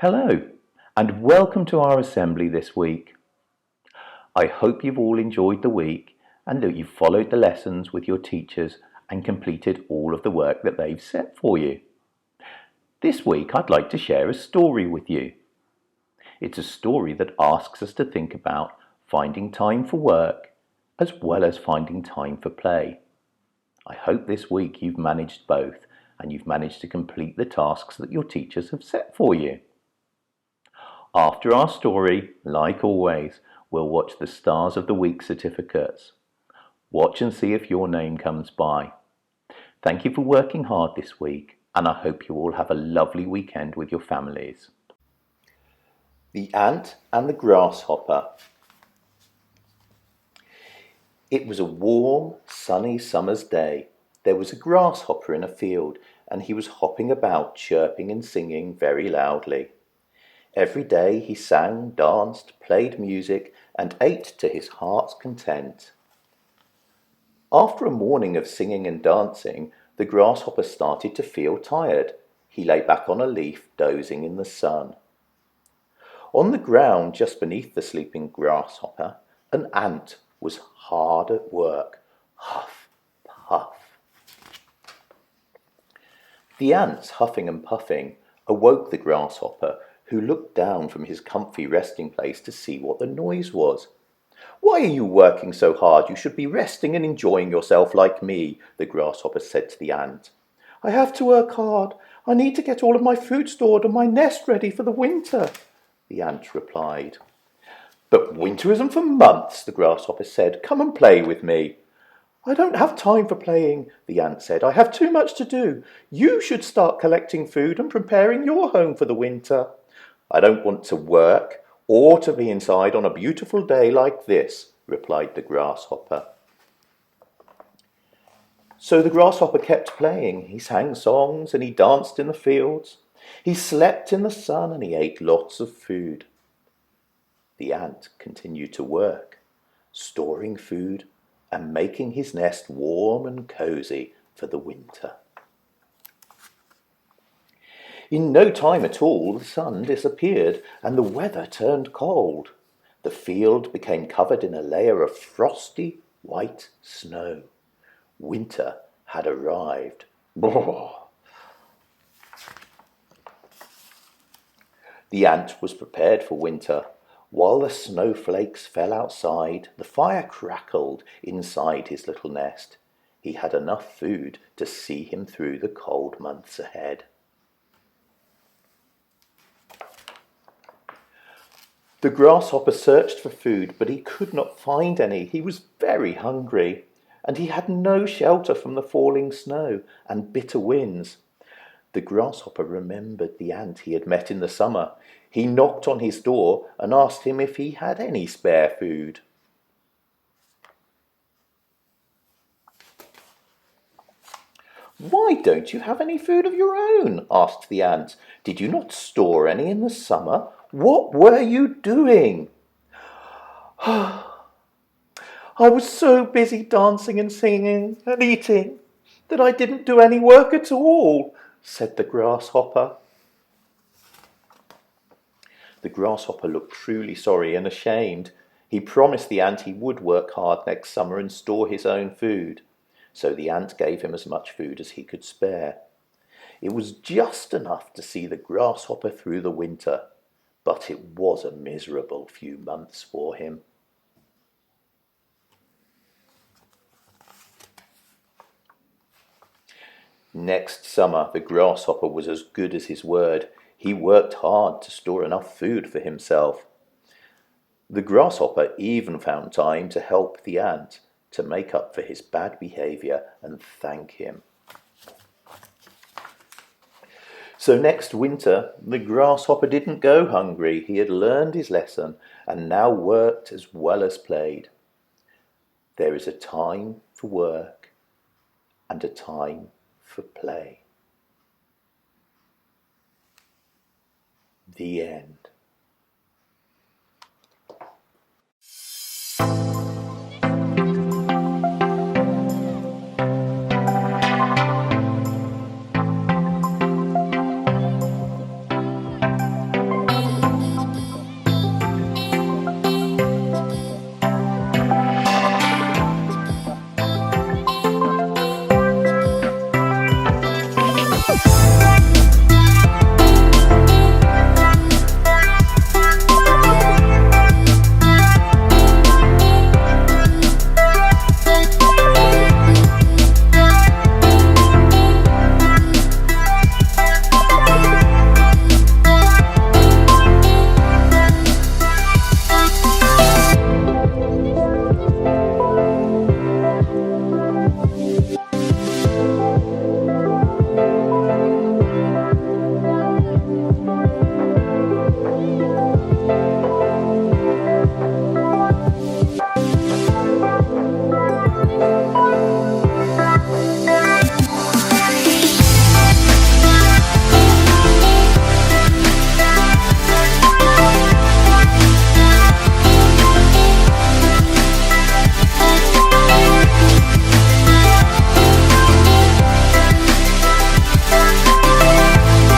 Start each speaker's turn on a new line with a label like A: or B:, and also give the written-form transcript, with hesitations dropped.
A: Hello, and welcome to our assembly this week. I hope you've all enjoyed the week and that you've followed the lessons with your teachers and completed all of the work that they've set for you. This week I'd like to share a story with you. It's a story that asks us to think about finding time for work as well as finding time for play. I hope this week you've managed both and you've managed to complete the tasks that your teachers have set for you. After our story, like always, we'll watch the Stars of the Week certificates. Watch and see if your name comes by. Thank you for working hard this week, and I hope you all have a lovely weekend with your families. The Ant and the Grasshopper. It was a warm, sunny summer's day. There was a grasshopper in a field, and he was hopping about, chirping and singing very loudly. Every day he sang, danced, played music, and ate to his heart's content. After a morning of singing and dancing, the grasshopper started to feel tired. He lay back on a leaf, dozing in the sun. On the ground just beneath the sleeping grasshopper, an ant was hard at work. Huff, puff. The ants, huffing and puffing, awoke the grasshopper, who looked down from his comfy resting place to see what the noise was. "Why are you working so hard? You should be resting and enjoying yourself like me," the grasshopper said to the ant. "I have to work hard. I need to get all of my food stored and my nest ready for the winter," the ant replied. "But winter isn't for months," the grasshopper said. "Come and play with me." "I don't have time for playing," the ant said. "I have too much to do. You should start collecting food and preparing your home for the winter." "I don't want to work or to be inside on a beautiful day like this," replied the grasshopper. So the grasshopper kept playing. He sang songs and he danced in the fields. He slept in the sun and he ate lots of food. The ant continued to work, storing food and making his nest warm and cozy for the winter. In no time at all, the sun disappeared and the weather turned cold. The field became covered in a layer of frosty white snow. Winter had arrived. The ant was prepared for winter. While the snowflakes fell outside, the fire crackled inside his little nest. He had enough food to see him through the cold months ahead. The grasshopper searched for food, but he could not find any. He was very hungry, and he had no shelter from the falling snow and bitter winds. The grasshopper remembered the ant he had met in the summer. He knocked on his door and asked him if he had any spare food. "Why don't you have any food of your own?" asked the ant. "Did you not store any in the summer? What were you doing?" "I was so busy dancing and singing and eating that I didn't do any work at all," said the grasshopper. The grasshopper looked truly sorry and ashamed. He promised the ant he would work hard next summer and store his own food. So the ant gave him as much food as he could spare. It was just enough to see the grasshopper through the winter, but it was a miserable few months for him. Next summer, the grasshopper was as good as his word. He worked hard to store enough food for himself. The grasshopper even found time to help the ant to make up for his bad behavior and thank him. So next winter, the grasshopper didn't go hungry. He had learned his lesson and now worked as well as played. There is a time for work and a time for play. The end.